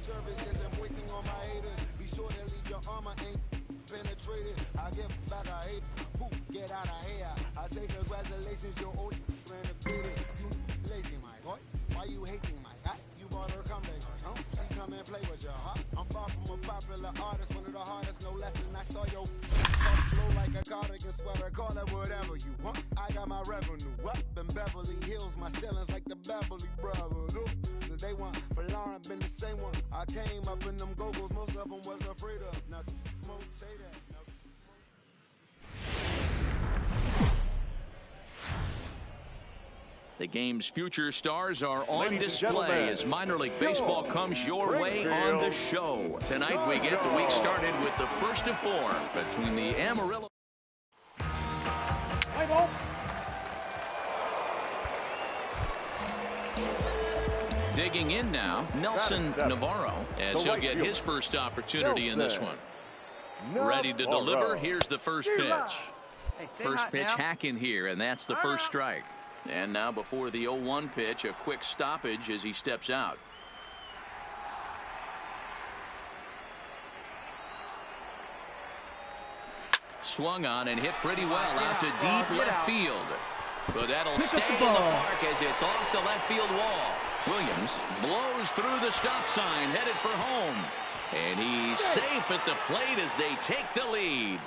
service isn't voicing on my haters. Be sure to leave your armor ain't penetrated. I give back, I hate. Poof, get out of here. I say congratulations, your old renovated. You lazy, my boy. Why you hating, my guy? You bought her come back, huh? She come and play with you, huh? I'm far from a popular artist, one of the hardest, no less than I saw your flow like a cardigan sweater, call it whatever you want. I got my revenue up in Beverly Hills, my ceilings like the Beverly Brothers. So they want for Lauren, been the same one. I came up in them go-go's, most of them was afraid of. Now, won't say that. The game's future stars are on display as minor league baseball comes your way on the show. Tonight we get the week started with the first of four between the Amarillo. Digging in now, Nelson Navarro, as he'll get his first opportunity in this one. Ready to deliver. Here's the first pitch. First pitch hacking here, and that's the first strike. And now before the 0-1 pitch, a quick stoppage as he steps out. Swung on and hit pretty well out to deep left field. But that'll stay in the park as it's off the left field wall. Williams blows through the stop sign, headed for home. And he's safe at the plate as they take the lead.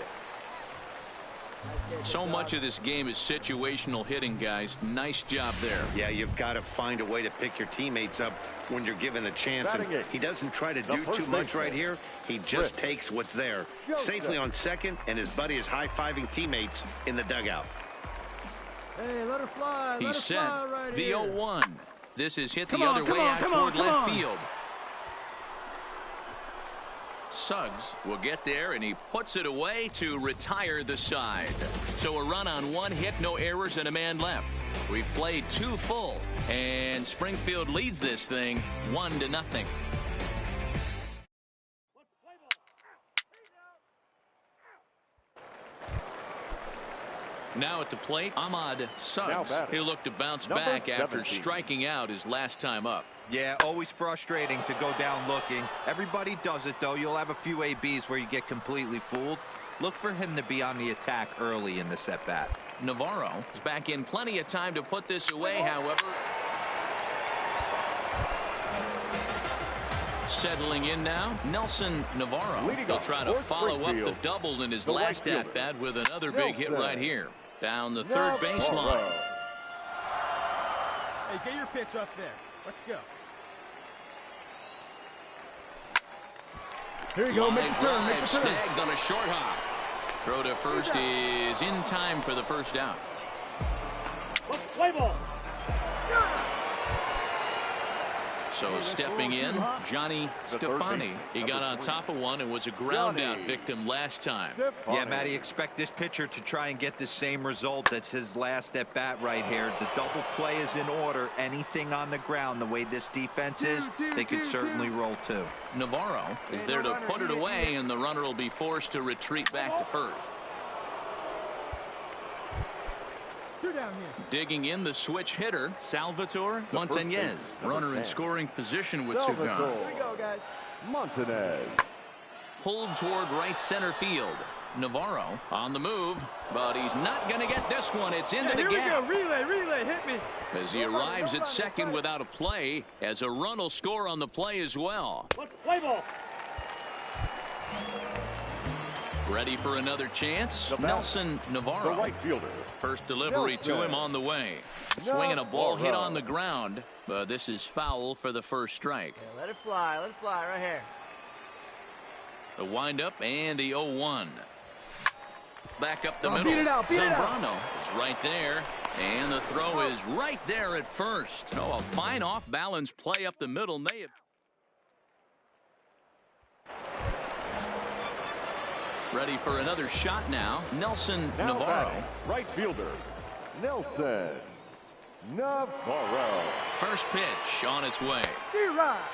So much of this game is situational hitting, guys. Nice job there. Yeah, you've got to find a way to pick your teammates up when you're given the chance. And he doesn't try to do too much right here. He just takes what's there. Safely on second, and his buddy is high-fiving teammates in the dugout. Hey, let her fly. He's set. The 0-1. This is hit the other way out toward left field. Suggs will get there, and he puts it away to retire the side. So a run on one hit, no errors, and a man left. We've played two full, and Springfield leads this thing 1-0. Now at the plate, Ahmad Suggs. He looked to bounce back after striking out his last time up. Yeah, always frustrating to go down looking. Everybody does it, though. You'll have a few ABs where you get completely fooled. Look for him to be on the attack early in the at-bat. Navarro is back in plenty of time to put this away, however. Settling in now, Nelson Navarro. He'll try to follow up the double in his last at-bat with another big hit right here. Down the third baseline. Hey, get your pitch up there. Let's go. Here you go. Make the turn. Make the turn. Snagged on a short hop. Throw to first is in time for the first out. Play ball. So stepping in, Johnny Stefani. He got on top of one and was a ground out victim last time. Yeah, Matty, expect this pitcher to try and get the same result. That's his last at bat right here. The double play is in order. Anything on the ground, the way this defense is, they could certainly roll too. Navarro is there to put it away, and the runner will be forced to retreat back to first. Digging in, the switch hitter, Salvatore Montañez. Runner in scoring position with Sugan. Here we go, guys. Montañez. Pulled toward right center field. Navarro on the move, but he's not going to get this one. It's into the gap. We go. Relay, hit me. As he arrives at second without a play, as a run will score on the play as well. Play ball. Ready for another chance. Nelson Navarro. The right fielder. First delivery to him on the way. Swinging a ball hit on the ground, but this is foul for the first strike. Yeah, let it fly right here. The windup and the 0-1. Back up the middle. Beat it out. Zambrano is right there, and the throw is right there at first. Oh, a fine off-balance play up the middle. Ready for another shot now. Nelson Navarro. Right fielder, Nelson Navarro. First pitch on its way.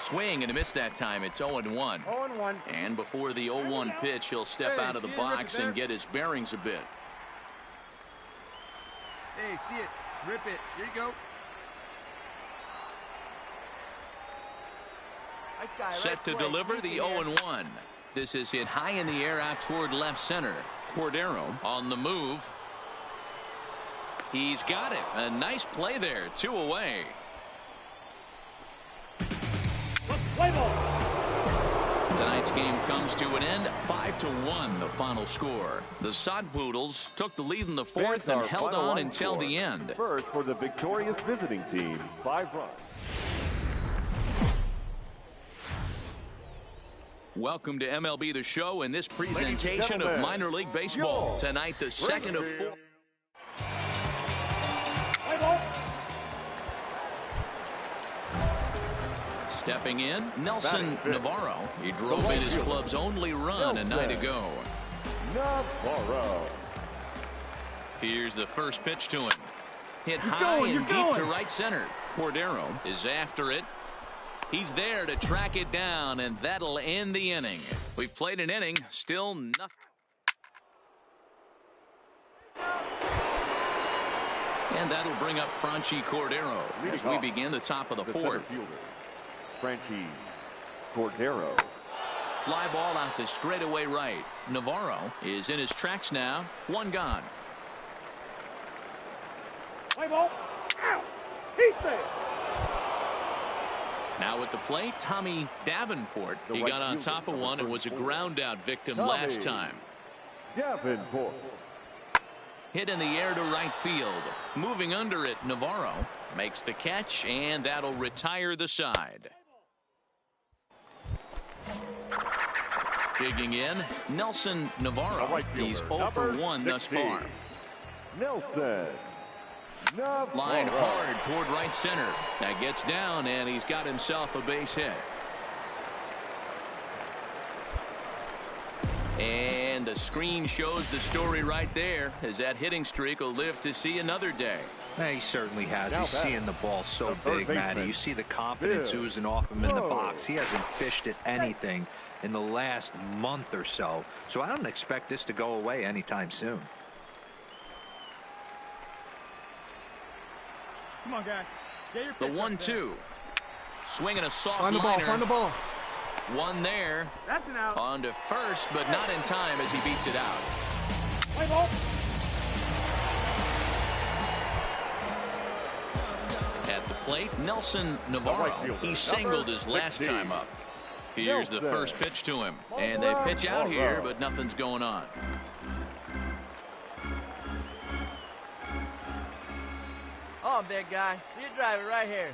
Swing and a miss that time. It's 0-1. 0-1. And before the 0-1 pitch, he'll step out of the box and get his bearings a bit. Hey, see it. Rip it. Here you go. I Set to deliver the 0-1. This is hit high in the air out toward left center. Cordero on the move. He's got it. A nice play there. 2 away. Tonight's game comes to an end. 5-1 the final score. The Sod Poodles took the lead in the fourth and held on until the end. First for the victorious visiting team, 5 runs. Welcome to MLB The Show and this presentation of minor league baseball. Tonight, the second of 4. Stepping in, Nelson Navarro. He drove in his club's only run a night ago. Navarro. Here's the first pitch to him. Hit high and deep to right center. Cordero is after it. He's there to track it down, and that'll end the inning. We've played an inning, still nothing. And that'll bring up Franchi Cordero as we begin the top of the fourth. Franchi Cordero. Fly ball out to straightaway right. Navarro is in his tracks now. 1 gone. Play ball. He's there. Now at the plate, Tommy Davenport. He got on top of one and was a ground out victim last time. Davenport. Hit in the air to right field. Moving under it, Navarro makes the catch, and that'll retire the side. Digging in, Nelson Navarro. He's 0 for 1 thus far. Nelson Navarro. Line hard toward right center. That gets down, and he's got himself a base hit. And the screen shows the story right there, as that hitting streak will live to see another day. He certainly has. He's seeing the ball so big, Matty. You see the confidence oozing off him in the box. He hasn't fished at anything in the last month or so. So I don't expect this to go away anytime soon. Come on, guy. Get your The 1-2. Swinging a soft liner. Find the ball. One there. That's an out. On to first, but not in time as he beats it out. Play ball. At the plate, Nelson Navarro. He singled his last time up. Here's the first pitch to him. And they pitch out here, but nothing's going on. Oh, big guy. See you drive it right here.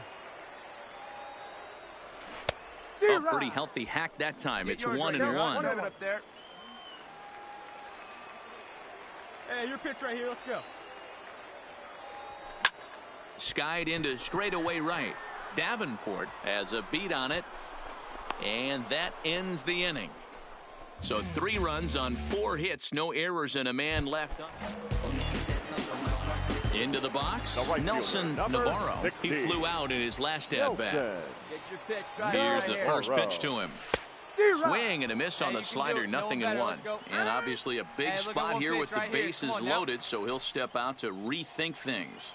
A pretty healthy hack that time. It's 1-1. Drive it up there. Hey, your pitch right here. Let's go. Skied into straightaway right. Davenport has a beat on it. And that ends the inning. So 3 runs on 4 hits. No errors and a man left up. Into the box, Nelson Navarro. He flew out in his last at-bat. Here's the first pitch to him. Swing and a miss on the slider, 0-1. And obviously a big spot here with the bases loaded, so he'll step out to rethink things.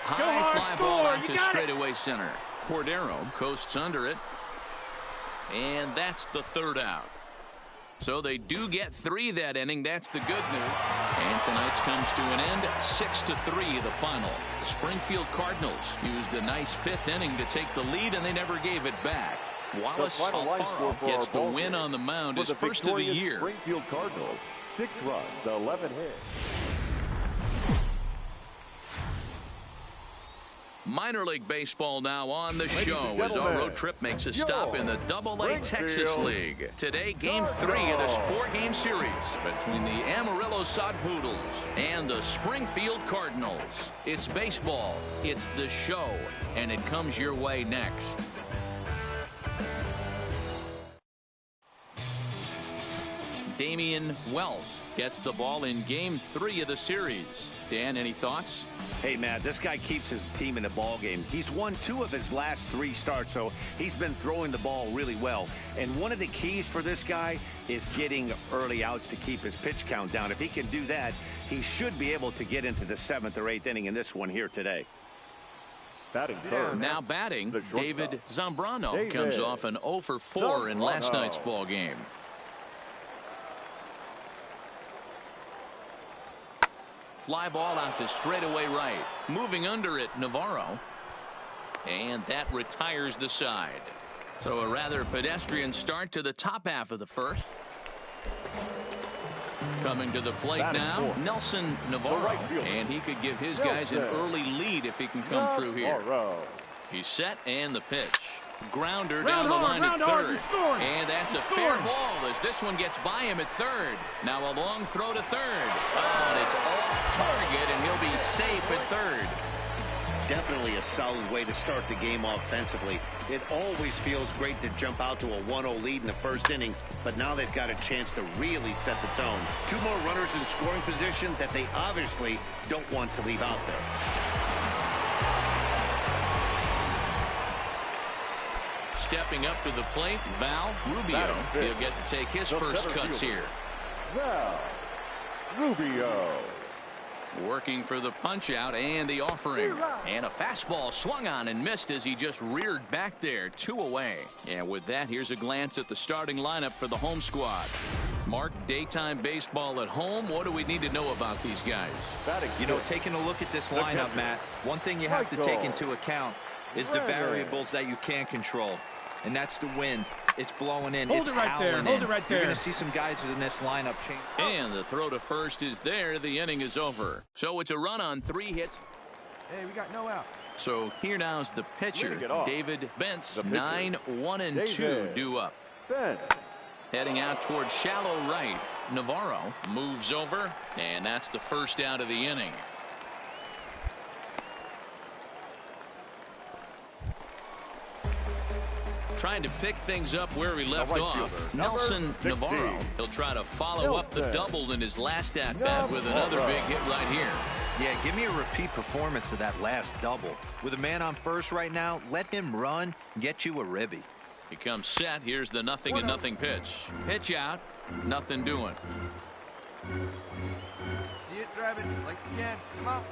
High fly ball out to straightaway center. Cordero coasts under it. And that's the 3rd out. So they do get 3 that inning. That's the good news. And tonight's comes to an end. 6-3 the final. The Springfield Cardinals used a nice 5th inning to take the lead, and they never gave it back. Wallace Alfaro gets the win on the mound, his first of the year. Springfield Cardinals, 6 runs, 11 hits. Minor League Baseball now on the show as our road trip makes a stop in the AA Texas League. Today, Game 3 of this 4-game series between the Amarillo Sod Poodles and the Springfield Cardinals. It's baseball, it's the show, and it comes your way next. Damian Wells gets the ball in Game 3 of the series. Dan, any thoughts? Hey, Matt, this guy keeps his team in the ball game. He's won 2 of his last 3 starts, so he's been throwing the ball really well. And one of the keys for this guy is getting early outs to keep his pitch count down. If he can do that, he should be able to get into the 7th or 8th inning in this one here today. Batting third. Now batting, David Zambrano comes off an 0 for 4 in last night's ball game. Fly ball out to straightaway right. Moving under it, Navarro. And that retires the side. So a rather pedestrian start to the top half of the first. Coming to the plate now, Nelson Navarro. And he could give his guys an early lead if he can come through here. He's set and the pitch. Grounder down the line at third. And that's a fair ball as this one gets by him at third. Now a long throw to third. Oh, and it's off target, and he'll be safe at third. Definitely a solid way to start the game offensively. It always feels great to jump out to a 1-0 lead in the first inning, but now they've got a chance to really set the tone. 2 more runners in scoring position that they obviously don't want to leave out there. Stepping up to the plate, Val Rubio. He'll get to take his first cuts here. Val Rubio. Working for the punch out and the offering. And a fastball swung on and missed as he just reared back there. 2 away. And with that, here's a glance at the starting lineup for the home squad. Mark, daytime baseball at home. What do we need to know about these guys? You know, taking a look at this lineup, Matt, one thing you have to take into account is the variables that you can't control. And that's the wind. It's blowing in. It's howling in. Hold it right there. You're going to see some guys in this lineup change. And the throw to first is there. The inning is over. So it's a run on 3 hits. Hey, we got no out. So here now's the pitcher, David Bentz. 9-1-2 due up. Heading out towards shallow right. Navarro moves over, and that's the first out of the inning. Trying to pick things up where he left off. Nelson Navarro. He'll try to follow up the double in his last at-bat with another big hit right here. Yeah, give me a repeat performance of that last double. With a man on first right now, let him run and get you a ribby. He comes set. Here's the 0-0 pitch. Pitch out. Nothing doing. See it, drive it like you can. Come on.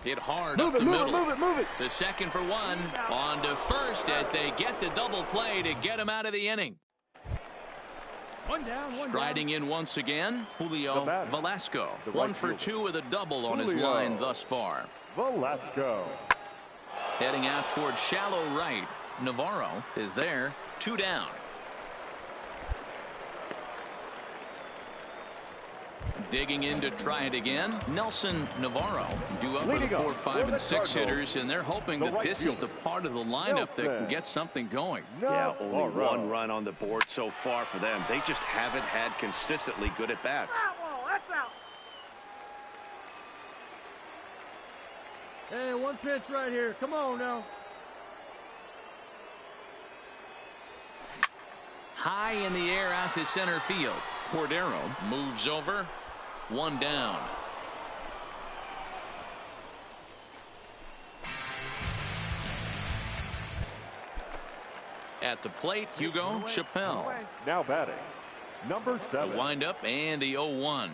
Hit hard up the middle. Move it. The second for 1. On to first as they get the double play to get him out of the inning. One down. Striding in once again, Julio Velasco. 1 for 2 with a double on his line thus far. Velasco. Heading out towards shallow right. Navarro is there. 2 down. Digging in to try it again. Nelson Navarro due up for the 4, 5, and 6 hitters, and they're hoping that this is the part of the lineup that can get something going. Yeah, only 1 run on the board so far for them. They just haven't had consistently good at bats. Hey, 1 pitch right here. Come on now. High in the air out to center field. Cordero moves over. 1 down. At the plate, Hugo Chappelle. Now batting, number 7. The windup and the 0-1.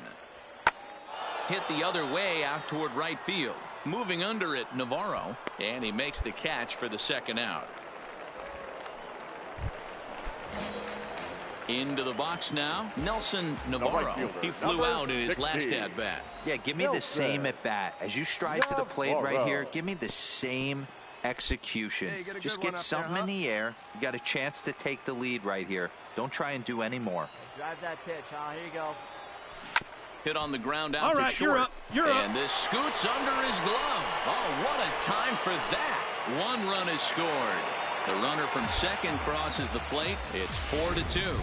Hit the other way out toward right field. Moving under it, Navarro, and he makes the catch for the 2nd out. Into the box now, Nelson Navarro. He flew out in his last at-bat. Yeah, give me the same at-bat. As you stride to the plate right here, give me the same execution. Hey, just get something in the air. You got a chance to take the lead right here. Don't try and do any more. Drive that pitch, huh? Here you go. Hit on the ground out to short. You're up. And this scoots under his glove. Oh, what a time for that. 1 run is scored. The runner from second crosses the plate. It's 4-2.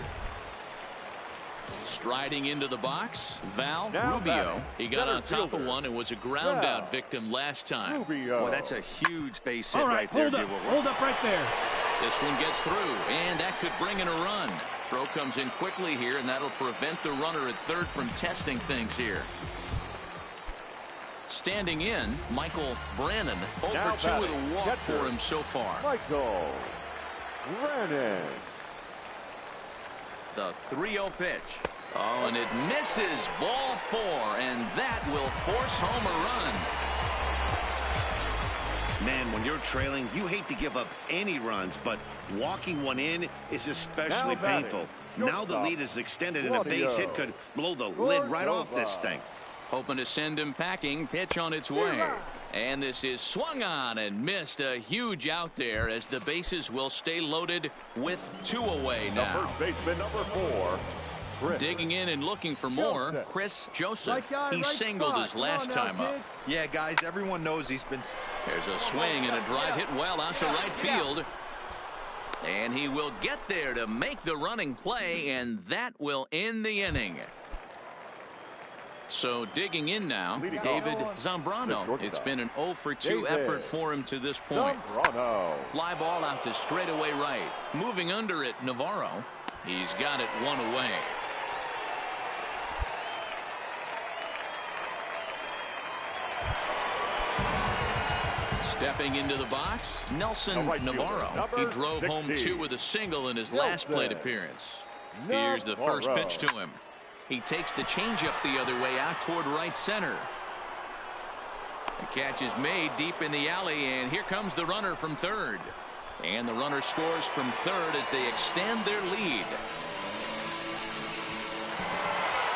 Striding into the box, Val Rubio. He got on top of one and was a ground out victim last time. Well, that's a huge base hit right there. Hold up right there. This one gets through, and that could bring in a run. Throw comes in quickly here, and that'll prevent the runner at third from testing things here. Standing in, Michael Brannon. 0-for-2 with a walk for him so far. Michael Brannon. The 3-0 pitch. Oh, and it misses. Ball 4, and that will force home a run. Man, when you're trailing, you hate to give up any runs, but walking one in is especially painful. Now the lead is extended, and a base hit could blow the lid right off this thing. Hoping to send him packing. Pitch on its way. And this is swung on and missed. A huge out there as the bases will stay loaded with 2 away now. The first baseman, number 4. Chris. Digging in and looking for more, Chris Joseph. He singled his last time up. Yeah, guys, everyone knows he's been... There's a swing and a drive hit well out to right field. And he will get there to make the running play, and that will end the inning. So digging in now, David Zambrano. It's been an 0-for-2 effort for him to this point. Fly ball out to straightaway right. Moving under it, Navarro. He's got it 1 away. Stepping into the box, Nelson Navarro. He drove home 2 with a single in his last plate appearance. Here's the first pitch to him. He takes the changeup the other way out toward right center. The catch is made deep in the alley, and here comes the runner from third. And the runner scores from third as they extend their lead.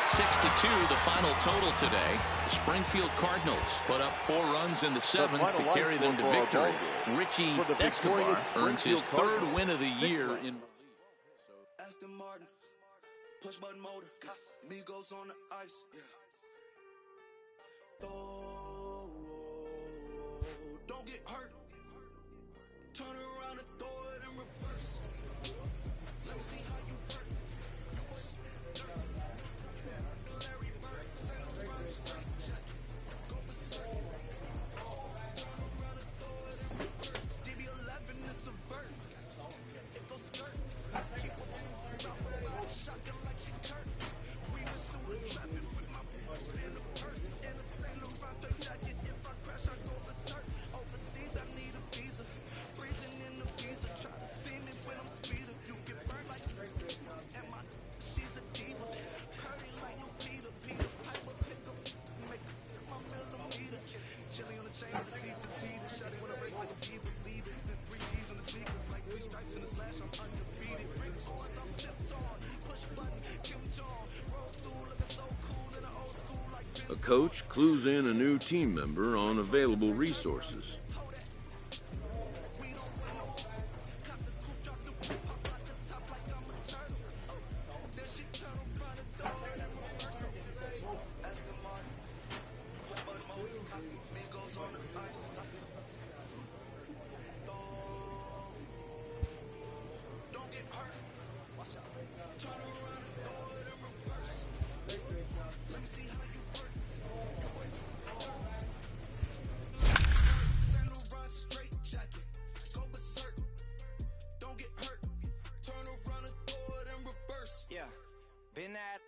6-2 the final total today. The Springfield Cardinals put up 4 runs in the 7th to carry them to victory. Richie Escobar earns his 3rd win of the year in Aston Martin, push button motor, Migos on the ice. Don't get hurt. Turn around and throw it in reverse. Let me see how you work. Larry Bird, Saint Laurent straight jacket. Go berserk. Turn around and throw it in reverse. DB11 is a verse. It goes skirt. Keep it shotgun like she Kurt. We went through the traffic with my in the purse. In a Saint Laurent straight jacket. If I crash, I go berserk. Overseas, I need a visa. Freezing in the visa. Try to see me when I'm speeding. You get burned like and my she's a diva. Curry like no Peter. Peter Piper pick up. Make my millimeter. Chilling on the chain of the seats is heated. Shot it when I race like a beaver. Leave it. Spit 3 G's on the sneakers. Like 3 stripes in the slash. I'm undefeated. Ring boards, I'm tipped on. Push button, Kim Jong. Roll through looking so cool in the old school like A coach clues in a new team member on available resources. Been at,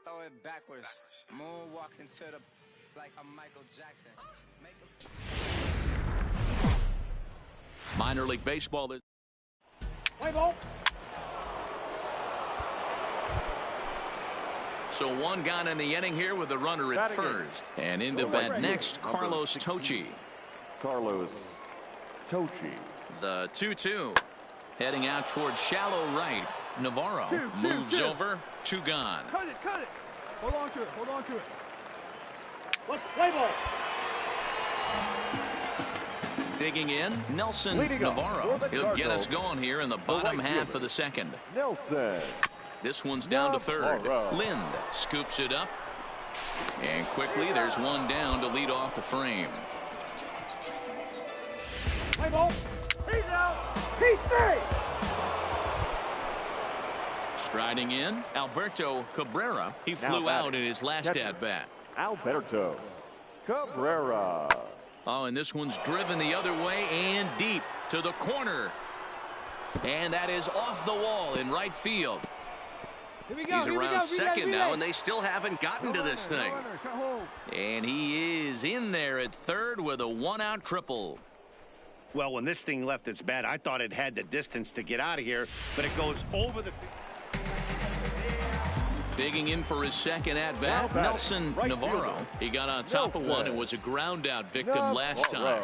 throw it backwards. Moonwalk into the like a Michael Jackson. minor league baseball. Play ball. So 1 gone in the inning here with the runner at first. And into bat next, Carlos Tocci. Carlos Tocci. The 2-2. Heading out towards shallow right. Navarro moves over. 2 gone. Cut it, cut it. Hold on to it, hold on to it. Let's play ball. Digging in, Nelson Navarro. He'll get us going here in the bottom half of the 2nd. Nelson. This one's down to 3rd. Lind scoops it up. And quickly, there's 1 down to lead off the frame. Play ball. He's out. He's safe. Striding in, Alberto Cabrera. He flew out in his last at-bat. Alberto Cabrera. Oh, and this one's driven the other way and deep to the corner. And that is off the wall in right field. Here we go. He's around second now, and they still haven't gotten to this thing. And he is in there at third with a one-out triple. Well, when this thing left its bat, I thought it had the distance to get out of here, but it goes over the... Digging in for his second at-bat, Nelson Navarro. He got on top of one and was a ground-out victim last time.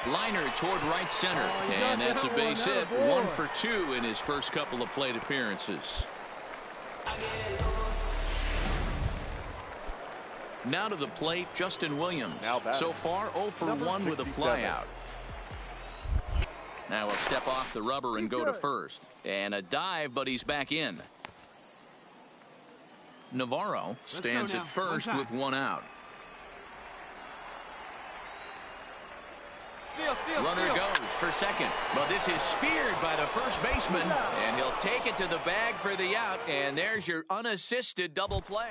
Liner toward right center, and that's a base hit. 1 for 2 in his first couple of plate appearances. Now to the plate, Justin Williams. So far, 0 for 1 with a flyout. Now he'll step off the rubber and go to first. And a dive, but he's back in. Navarro stands at first with 1 out. Runner goes for second. But this is speared by the first baseman. And he'll take it to the bag for the out. And there's your unassisted double play.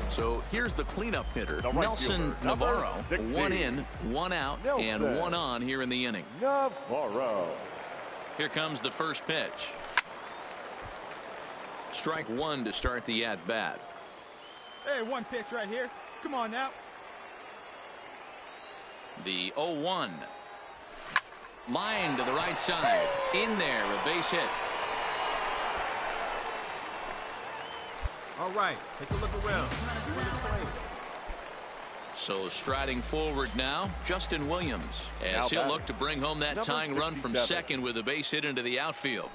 So here's the cleanup hitter, Nelson Navarro. 1 in, 1 out, and 1 on here in the inning. Navarro. Here comes the first pitch. Strike 1 to start the at-bat. Hey, 1 pitch right here. Come on now. The 0-1. Line to the right side. In there, a base hit. All right, take a look around. So striding forward now, Justin Williams, as he'll look to bring home that tying run from second with a base hit into the outfield.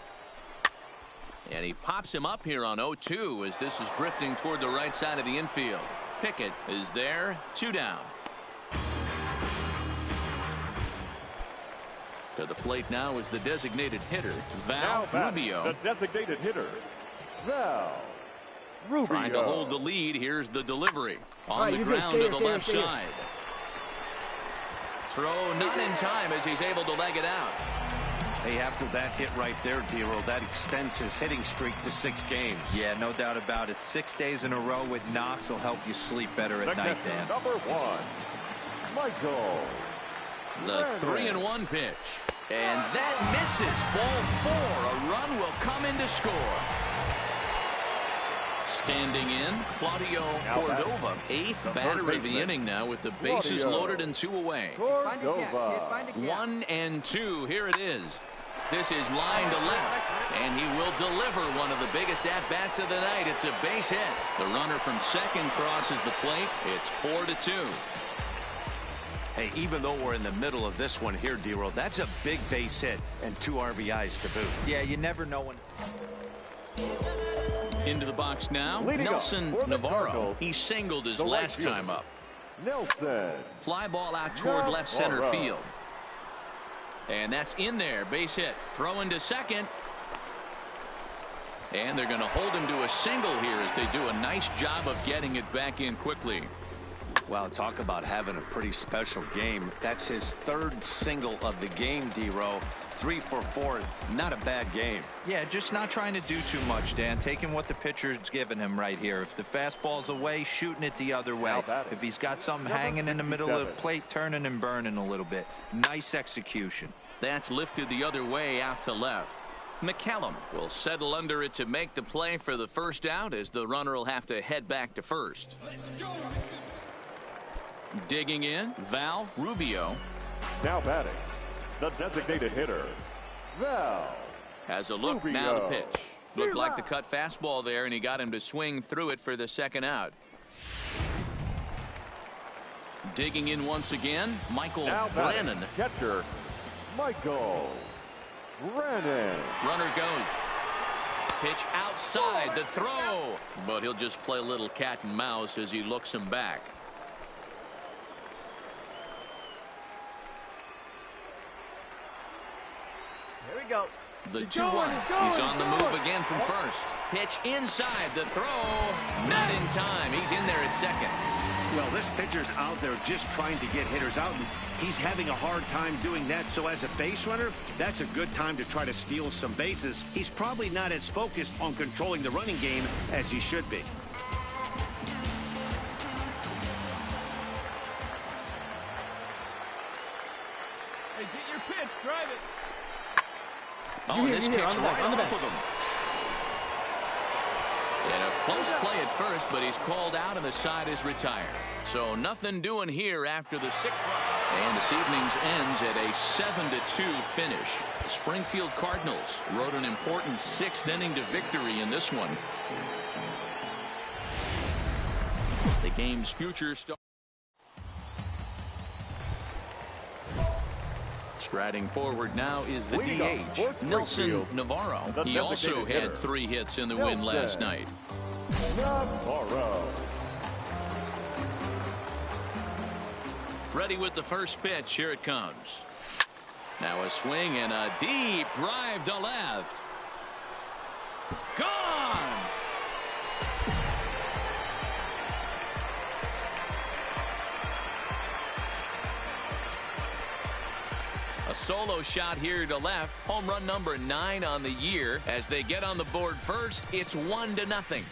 And he pops him up here on 0-2 as this is drifting toward the right side of the infield. Pickett is there, 2 down. To the plate now is the designated hitter, Val Rubio. The designated hitter, Val Rubio. Trying to hold the lead. Here's the delivery on the ground to the left side. Throw not in time as he's able to leg it out. Hey, after that hit right there, D-Roll, that extends his hitting streak to 6 games. Yeah, no doubt about it. 6 days in a row with knocks will help you sleep better at night, Dan. Number 1, Michael. The 3-1 pitch. And that misses. Ball 4. A run will come in to score. Standing in, Claudio Cordova. 8th batter of the inning now with the bases loaded and 2 away. Cordova. 1 and 2. Here it is. This is line to left. And he will deliver one of the biggest at-bats of the night. It's a base hit. The runner from second crosses the plate. It's 4-2. Hey, even though we're in the middle of this one here, D-Roll, that's a big base hit and 2 RBIs to boot. Yeah, you never know when. Into the box now, Leading Nelson Navarro. Cardinals, He singled his the right last fielder, time up. Nelson. Fly ball out toward left center Navarro. field. And that's in there. Base hit. Throw into second. And they're going to hold him to a single here as they do a nice job of getting it back in quickly. Wow, talk about having a pretty special game. That's his 3rd single of the game, D-Roll. 3 for 4. Not a bad game. Yeah, just not trying to do too much, Dan. Taking what the pitcher's giving him right here. If the fastball's away, shooting it the other way. If he's got something hanging in the middle of the plate, turning and burning a little bit. Nice execution. That's lifted the other way out to left. McCallum will settle under it to make the play for the first out as the runner will have to head back to first. Digging in, Val Rubio. Now batting, the designated hitter, Val. Has a look Rubio. now to pitch. Looked like the cut fastball there, and he got him to swing through it for the second out. Digging in once again, Michael Brennan. Catcher, Michael Brennan. Runner goes. Pitch outside, the throw. But he'll just play a little cat and mouse as he looks him back. Here we go. The 2-1. He's on the move again from first. Pitch inside, the throw. Not in time. He's in there at second. Well, this pitcher's out there just trying to get hitters out, and he's having a hard time doing that. So as a base runner, that's a good time to try to steal some bases. He's probably not as focused on controlling the running game as he should be. Hey, get your pitch, drive it. Oh, and this kicks right off of him. And a close play at first, but he's called out and the side is retired. So nothing doing here after the 6th run. And this evening's ends at a 7-2 finish. The Springfield Cardinals rode an important 6th inning to victory in this one. The game's future starts. Striding forward now is the DH, Nelson Navarro. He also had 3 hits in the win last night. Navarro. Ready with the first pitch. Here it comes. Now a swing and a deep drive to left. Gone! A solo shot here to left. Home run number 9 on the year. As they get on the board first, it's 1-0.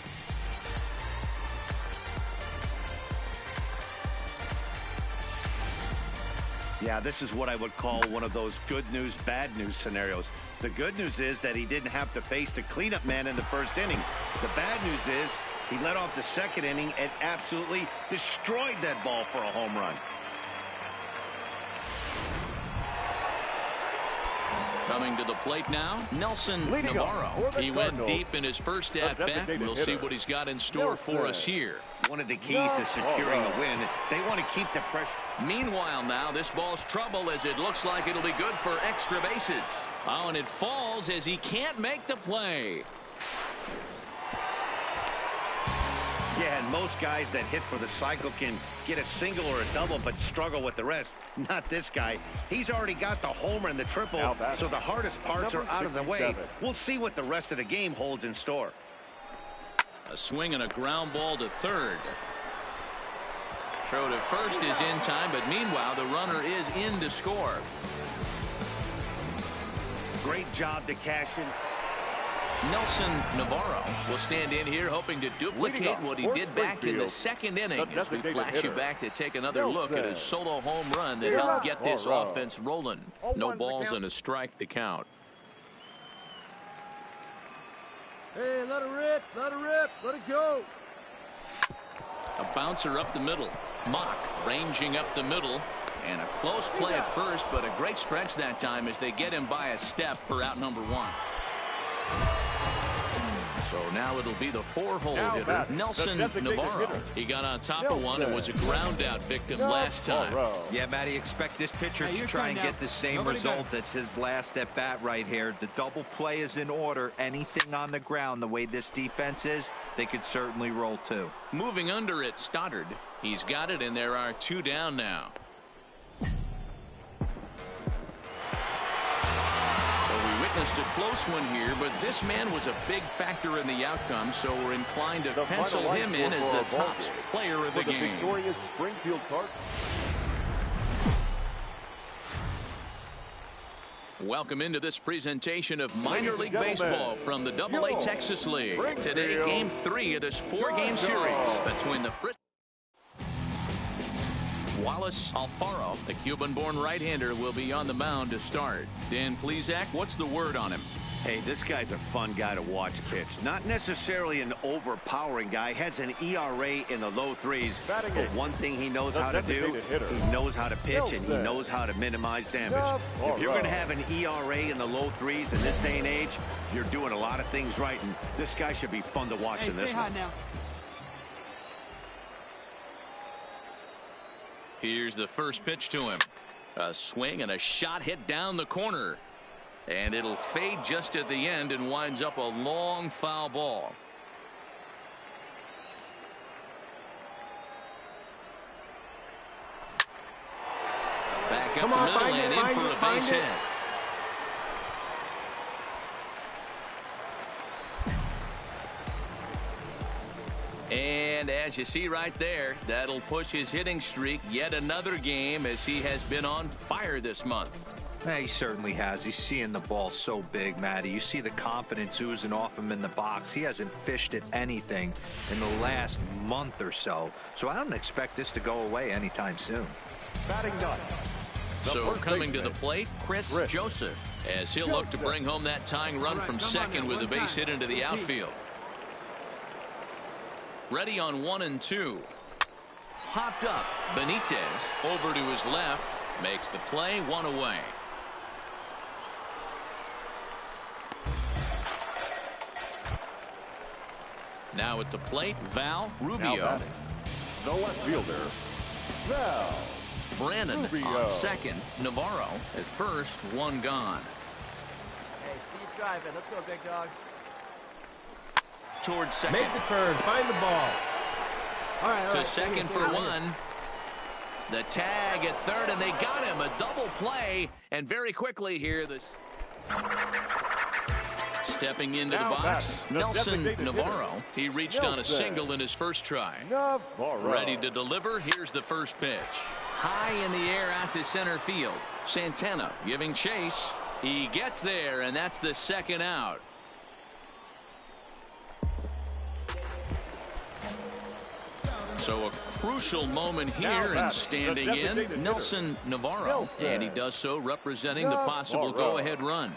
Yeah, this is what I would call one of those good news, bad news scenarios. The good news is that he didn't have to face the cleanup man in the first inning. The bad news is he led off the second inning and absolutely destroyed that ball for a home run. Coming to the plate now, Nelson Navarro. He went deep in his first at-bat. We'll see what he's got in store for us here. One of the keys to securing a win, they want to keep the pressure. Meanwhile now, this ball's trouble as it looks like it'll be good for extra bases. Oh, and it falls as he can't make the play. Yeah, and most guys that hit for the cycle can get a single or a double but struggle with the rest. Not this guy. He's already got the homer and the triple, so the hardest parts are out of the way. We'll see what the rest of the game holds in store. A swing and a ground ball to third. Throw to first is in time, but meanwhile the runner is in to score. Great job to cash in. Nelson Navarro will stand in here hoping to duplicate what he did back in the second inning as we flash you back to take another look at his solo home run that helped get this offense rolling. No balls and a strike to count. Hey, let it rip, let it go. A bouncer up the middle. Mock ranging up the middle. And a close play at first, but a great stretch that time as they get him by a step for out number 1. So now it'll be the 4-hole hitter, Nelson Navarro. He got on top of one and was a ground out victim last time. Yeah, Matty, expect this pitcher to try and get the same result as his last at bat right here. The double play is in order. Anything on the ground, the way this defense is, they could certainly roll too. Moving under it, Stoddard. He's got it, and there are 2 down now. Witnessed a close one here, but this man was a big factor in the outcome, so we're inclined to pencil him in as the top player of the game. Victorious Springfield Cardinals. Welcome into this presentation of minor league baseball from the AA Texas League. Today, game 3 of this 4-game series between the Wallace Alfaro, the Cuban-born right-hander, will be on the mound to start. Dan Plesac, what's the word on him? Hey, this guy's a fun guy to watch pitch. Not necessarily an overpowering guy. Has an ERA in the low 3s. But one thing he knows how to do, he knows how to pitch, and he knows how to minimize damage. If you're going to have an ERA in the low 3s in this day and age, you're doing a lot of things right, and this guy should be fun to watch in this one. Here's the first pitch to him. A swing and a shot hit down the corner. And it'll fade just at the end and winds up a long foul ball. Back up the middle and in for a base hit. And as you see right there, that'll push his hitting streak yet another game as he has been on fire this month. He certainly has. He's seeing the ball so big, Matty. You see the confidence oozing off him in the box. He hasn't fished at anything in the last month or so. So I don't expect this to go away anytime soon. Batting ninth. So coming to the plate, Chris Joseph. as he'll look to bring home that tying run from second with a base hit into the outfield. Ready on 1 and 2. Popped up. Benitez over to his left. Makes the play, 1 away. Now at the plate, Val Rubio. The left fielder, Val Brandon Rubio. On second. Navarro at first, 1 gone. Hey, see you driving. Let's go, big dog. Towards second. Make the turn. Find the ball. All right. To second for 1. The tag at third, and they got him. A double play, and very quickly here, this stepping into the box, Nelson Navarro. He reached on a single in his first try. Navarro. Ready to deliver. Here's the first pitch. High in the air out to center field. Santana giving chase. He gets there, and that's the second out. So a crucial moment here, and standing in, Nelson Navarro. And he does so representing the possible go-ahead run.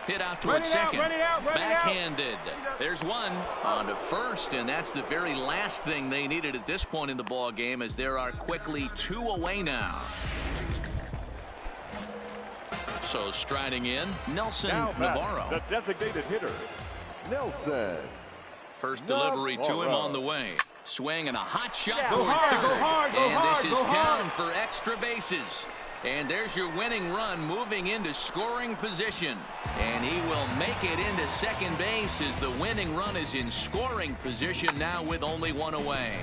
Hit out towards second. Backhanded. There's one. On to first, and that's the very last thing they needed at this point in the ball game, as there are quickly 2 away now. So striding in, Nelson Navarro. The designated hitter, Nelson. First delivery to him on the way. Swing and a hot shot toward third. Go hard, This is down for extra bases. And there's your winning run moving into scoring position. And he will make it into second base as the winning run is in scoring position now with only 1 away.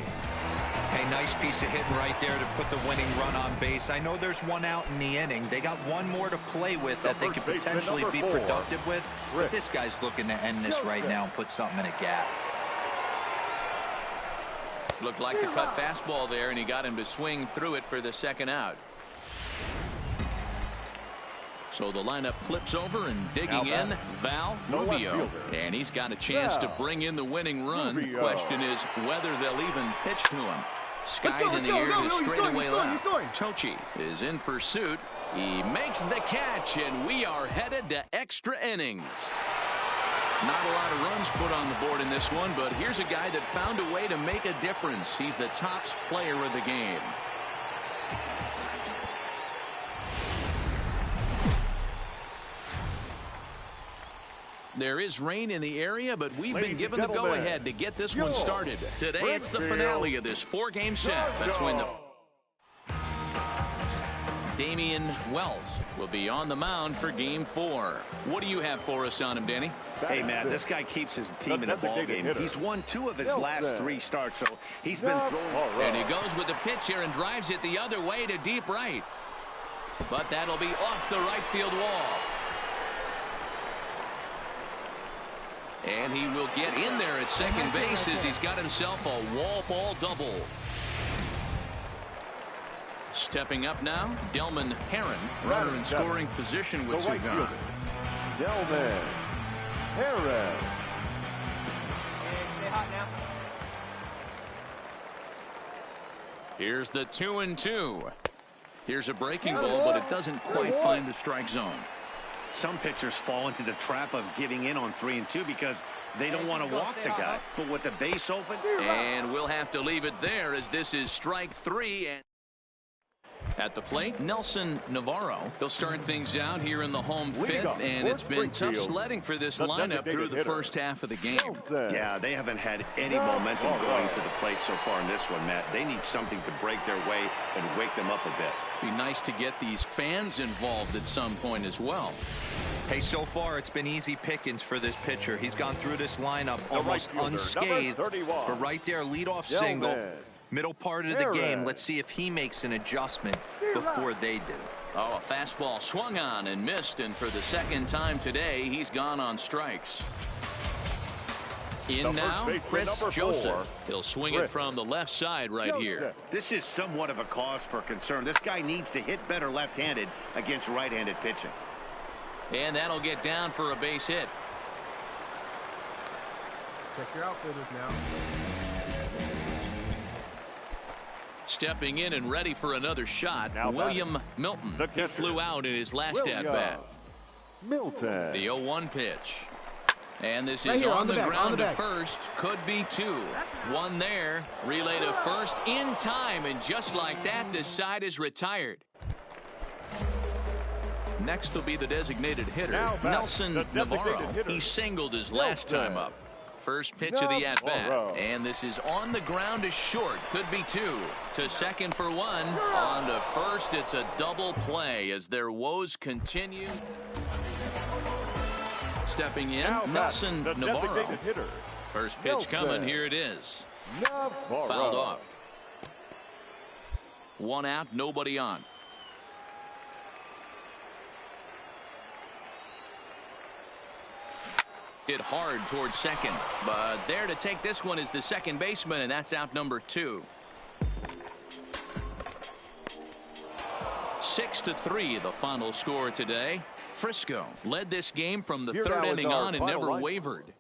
Hey, nice piece of hitting right there to put the winning run on base. I know there's 1 out in the inning. They got 1 more to play with that they could potentially be productive with. But this guy's looking to end this right now and put something in a gap. Looked like the cut fastball there, and he got him to swing through it for the second out. So the lineup flips over, and digging in, Val Rubio. And he's got a chance to bring in the winning run. The question is whether they'll even pitch to him. Skied in the air to straightaway left. Tochi is in pursuit. He makes the catch, and we are headed to extra innings. Not a lot of runs put on the board in this one, but here's a guy that found a way to make a difference. He's the top player of the game. There is rain in the area, but we've been given the go-ahead to get this one started. Today, it's the finale of this 4-game set between the... Damian Wells will be on the mound for Game 4. What do you have for us on him, Danny? Hey, Matt, this guy keeps his team in a ball game. He's won 2 of his last 3 starts, so he's been throwing. And he goes with the pitch here and drives it the other way to deep right. But that'll be off the right field wall. And he will get in there at second base as he's got himself a wall ball double. Stepping up now, Delman Herron, runner in scoring position with 2 gone. Delman Herron. Stay hot now. Here's the 2-2. Here's a breaking ball, but it doesn't quite find the strike zone. Some pitchers fall into the trap of giving in on 3 and 2 because they don't want to walk the guy. But with the base open, and we'll have to leave it there as this is strike 3. And at the plate, Nelson Navarro. He'll start things out here in the home 5th, and it's been tough sledding for this lineup through the first half of the game. Yeah, they haven't had any momentum going to the plate so far in this one, Matt. They need something to break their way and wake them up a bit. Be nice to get these fans involved at some point as well. Hey, so far it's been easy pickings for this pitcher. He's gone through this lineup almost unscathed. But right there, leadoff single. Middle part of the game. Let's see if he makes an adjustment before they do. Oh, a fastball swung on and missed, and for the second time today, he's gone on strikes. In now, Chris Joseph. He'll swing it from the left side right here. This is somewhat of a cause for concern. This guy needs to hit better left-handed against right-handed pitching. And that'll get down for a base hit. Check your outfielders now. Stepping in and ready for another shot, Now William Milton. He flew out in his last at-bat. Milton. The 0-1 pitch. And this Right is here, on the back, ground to first. Could be two. One there. Relay to first in time. And just like that, this side is retired. Next will be the designated hitter, Nelson Navarro. He singled his last time up. First pitch of the at-bat. And this is on the ground to short. Could be two. To second for one. On to first. It's a double play as their woes continue. Stepping in, Nelson Navarro. First pitch coming. Here it is. Fouled off. One out, nobody on. Hit hard towards second, but there to take this one is the second baseman, and that's out number 2. 6-3 the final score today. Frisco led this game from the third inning on and never wavered.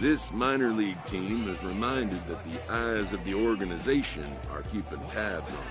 This minor league team is reminded that the eyes of the organization are keeping tabs on them.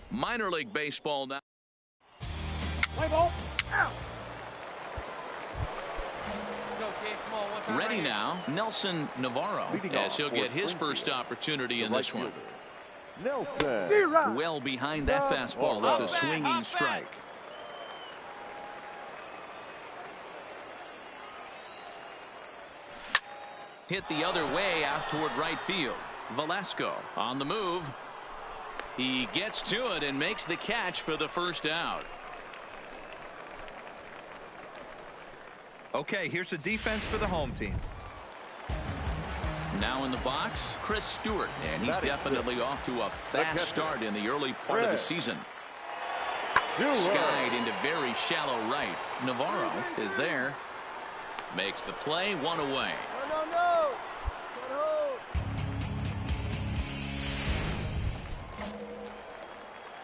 Minor League Baseball now. Play ball. Out. Go, kid. Come on, one time Ready right now, Nelson Navarro, as he'll get his first opportunity in this one. Nelson. Well behind that fastball. It's a swinging strike. Hit the other way out toward right field. Velasco on the move. He gets to it and makes the catch for the first out. Okay, here's the defense for the home team. Now in the box, Chris Stewart, and he's definitely off to a fast start in the early part of the season. Skied into very shallow right. Navarro is there. Makes the play, one away. No.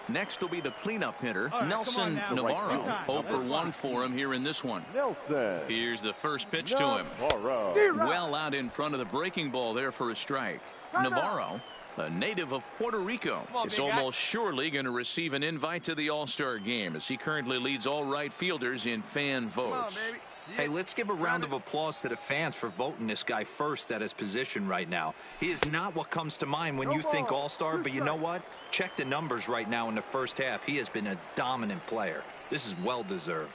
Next will be the cleanup hitter, Right, Nelson Navarro. Right. 0 for 1 for him here in this one. Nelson. Here's the first pitch to him. Navarro. Well out in front of the breaking ball there for a strike. Navarro, a native of Puerto Rico, is almost surely going to receive an invite to the All-Star game as he currently leads all right fielders in fan votes. Hey, let's give a round of applause to the fans for voting this guy first at his position right now. He is not what comes to mind when you think All-Star, but you know what? Check the numbers right now in the first half. He has been a dominant player. This is well-deserved.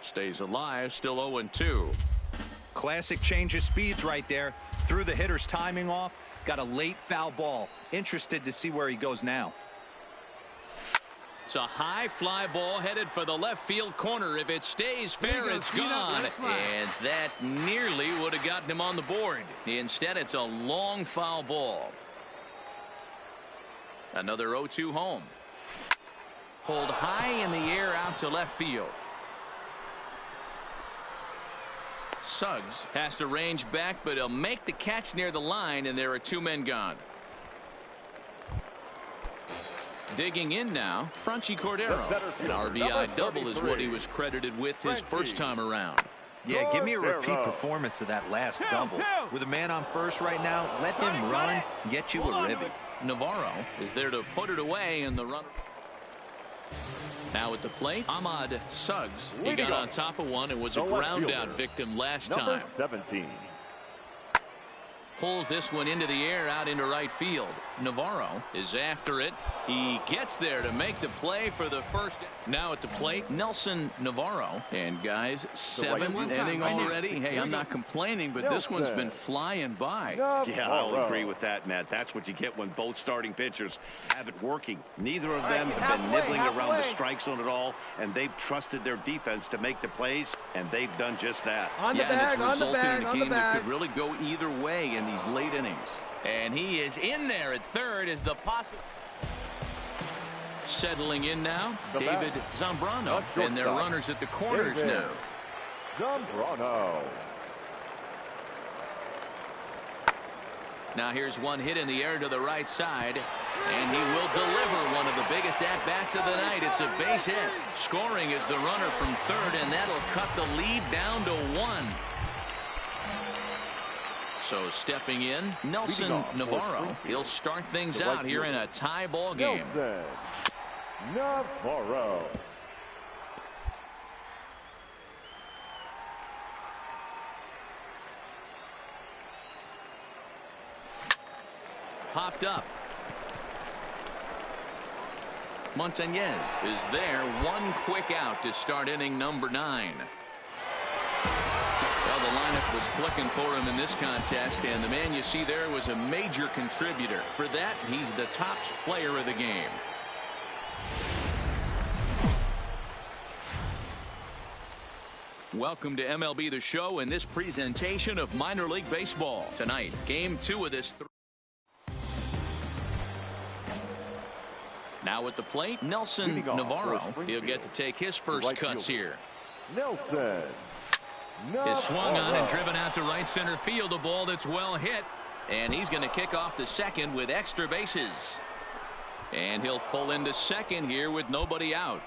Stays alive, still 0-2. Classic change of speeds right there. Threw the hitter's timing off. Got a late foul ball. Interested to see where he goes now. It's a high fly ball headed for the left field corner. If it stays fair, it's gone. And that nearly would have gotten him on the board. Instead, it's a long foul ball. Another 0-2 home. Pulled high in the air out to left field. Suggs has to range back, but he'll make the catch near the line, and there are two men gone. Digging in now, Franchy Cordero. An RBI double is what he was credited with his first time around. Yeah, give me a repeat performance of that last double. With a man on first right now, let him run, get you a ribby. Navarro is there to put it away in the run. Now at the plate, Ahmad Suggs. He got on top of one and was a ground out victim last time. 17. Pulls this one into the air out into right field. Navarro is after it. He gets there to make the play for the first. Now at the plate, Nelson Navarro. And guys, 7th inning already. Hey, I'm not complaining, but this one's been flying by. Yeah, I'll agree with that, Matt. That's what you get when both starting pitchers have it working. Neither of them have been nibbling around the strike zone at all, and they've trusted their defense to make the plays, and they've done just that. And it's resulted in a game that could really go either way in these late innings. And he is in there at third as the possible. Settling in now, David Zambrano, and their runners at the corners now. Zambrano. Now here's one hit in the air to the right side, and he will deliver one of the biggest at-bats of the night. It's a base hit. Scoring is the runner from third, and that'll cut the lead down to 1. So stepping in, Nelson Navarro. He'll start things out here in a tie ball game. Navarro. Popped up. Montañez is there. One quick out to start inning number 9. Well, the lineup was clicking for him in this contest, and the man you see there was a major contributor. For that, he's the top player of the game. Welcome to MLB The Show and this presentation of minor league baseball. Tonight, game 2 of this. Now at the plate, Nelson Navarro. He'll get to take his first cuts here. Nelson. Is swung on and driven out to right center field. A ball that's well hit. And he's going to kick off the second with extra bases. And he'll pull into second here with nobody out.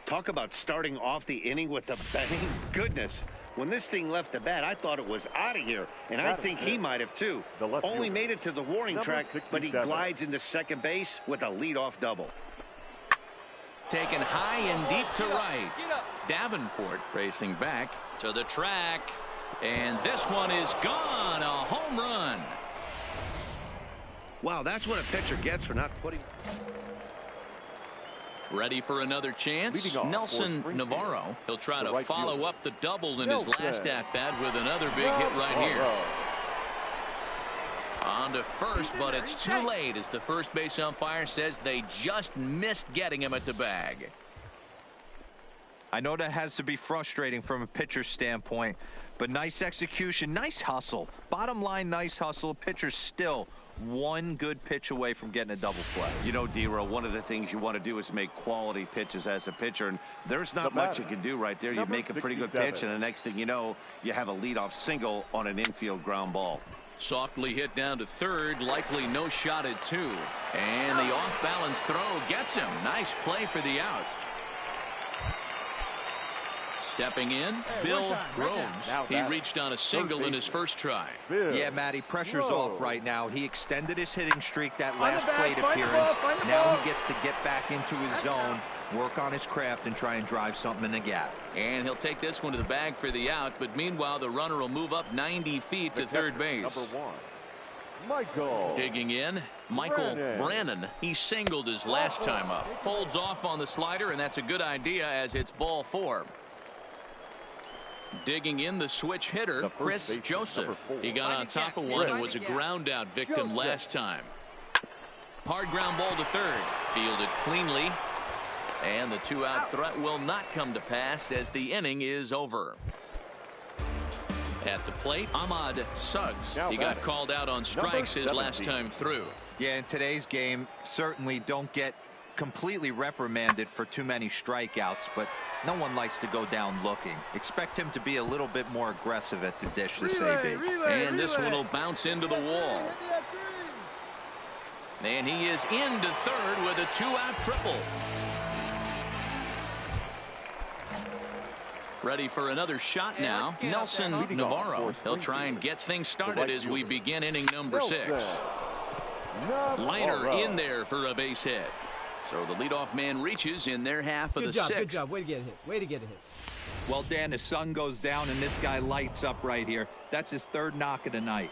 Talk about starting off the inning with a bang. Goodness. When this thing left the bat, I thought it was out of here. And I think he might have too. Only made it to the warning track, but he glides into second base with a leadoff double. Taken high and deep to right. Davenport racing back to the track. And this one is gone. A home run. Wow, that's what a pitcher gets for not putting. Ready for another chance. Nelson Navarro. He'll try to follow up the double in his last at-bat with another big hit right here. On to first, but it's too late as the first base umpire says they just missed getting him at the bag. I know that has to be frustrating from a pitcher's standpoint, but nice execution, nice hustle. Bottom line, nice hustle. Pitcher's still one good pitch away from getting a double play. You know, D-Row, one of the things you want to do is make quality pitches as a pitcher, and there's not much you can do right there. You make a pretty good pitch, and the next thing you know, you have a leadoff single on an infield ground ball. Softly hit down to third, likely no shot at 2. And the off-balance throw gets him. Nice play for the out. Stepping in, Bill Groves. He reached on a single in his first try. Yeah, Matty, pressure's off right now. He extended his hitting streak that last plate appearance. Now he gets to get back into his zone, work on his craft, and try and drive something in the gap. And he'll take this one to the bag for the out, but meanwhile the runner will move up 90 feet to third base. Michael. Digging in, Michael Brannon. He singled his last time up. Holds off on the slider, and that's a good idea as it's ball 4. Digging in, the switch hitter, Chris Joseph. He got on top of one and was a ground out victim last time. Hard ground ball to third. Fielded cleanly. And the 2-out threat will not come to pass as the inning is over. At the plate, Ahmad Suggs. He got called out on strikes his last time through. Yeah, in today's game, certainly don't get completely reprimanded for too many strikeouts, but no one likes to go down looking. Expect him to be a little bit more aggressive at the dish this AB. And this one will bounce into the wall. And he is into third with a 2-out triple. Ready for another shot now. Nelson Navarro. He'll try and get things started as we begin inning number 6. Liner in there for a base hit. So the leadoff man reaches in their half of the 6th. Good job. Way to get a hit. Way to get a hit. Well, Dan, the sun goes down and this guy lights up right here. That's his 3rd knock of the night.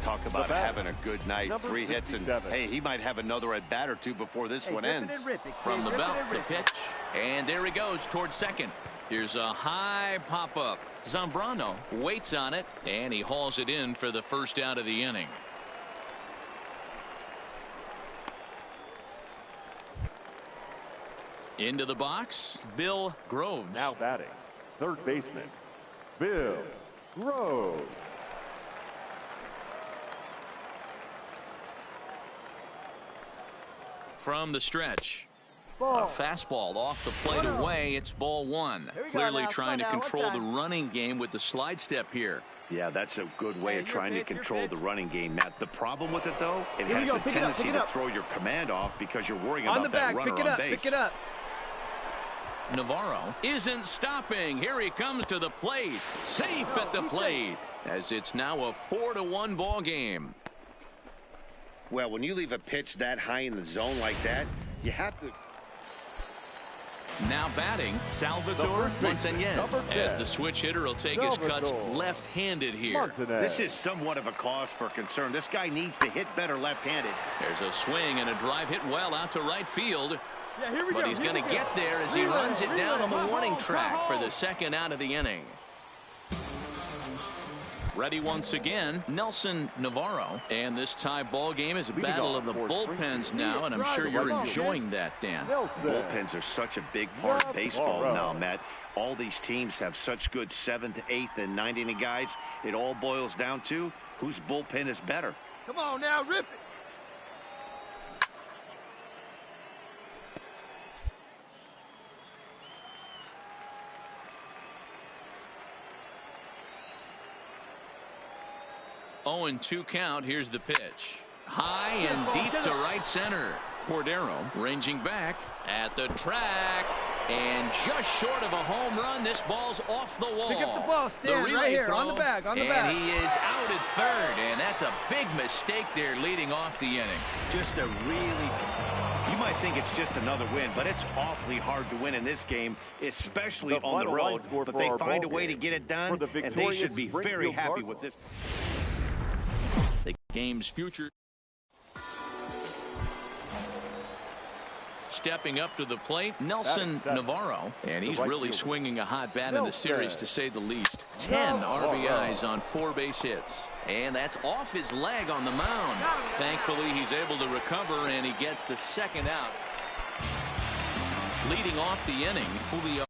Talk about having a good night. 3 hits, and hey, he might have another at bat or 2 before this one ends. From the belt, the pitch, and there he goes towards second. Here's a high pop-up. Zambrano waits on it, and he hauls it in for the first out of the inning. Into the box, Bill Groves. Now batting, third baseman, Bill Groves. From the stretch. A fastball off the plate away. It's ball 1. Clearly trying to control the running game with the slide step here. Yeah, that's a good way of trying to control the running game, Matt. The problem with it, though, it has a tendency to throw your command off because you're worrying about that runner on base. Pick it up. Navarro isn't stopping. Here he comes to the plate. Safe at the plate as it's now a 4-1 ball game. Well, when you leave a pitch that high in the zone like that, you have to. Now batting, Salvatore Montañez, as the switch hitter will take his cuts left-handed here. This is somewhat of a cause for concern. This guy needs to hit better left-handed. There's a swing and a drive hit well out to right field. But he's going to get there as he runs it down on the warning track for the 2nd out of the inning. Ready once again, Nelson Navarro. And this tie ball game is a battle of the bullpens now, and I'm sure you're enjoying that, Dan. Bullpens are such a big part of baseball now, Matt. All these teams have such good 7th, 8th, and 9th inning guys. It all boils down to whose bullpen is better. Come on now, rip it. Oh, and 2 count. Here's the pitch. High and deep to right center. Cordero ranging back at the track, and just short of a home run. This ball's off the wall. Pick up the ball, stand right here, on the bag, on the bag. And he is out at third, and that's a big mistake there leading off the inning. Just a really, you might think it's just another win, but it's awfully hard to win in this game, especially on the road. But they find a way to get it done, and they should be very happy with this. The game's future. Stepping up to the plate, Nelson Navarro, and he's really swinging a hot bat in the series, to say the least. 10 RBIs on 4 base hits, and that's off his leg on the mound. Thankfully, he's able to recover, and he gets the second out. Leading off the inning, Julio.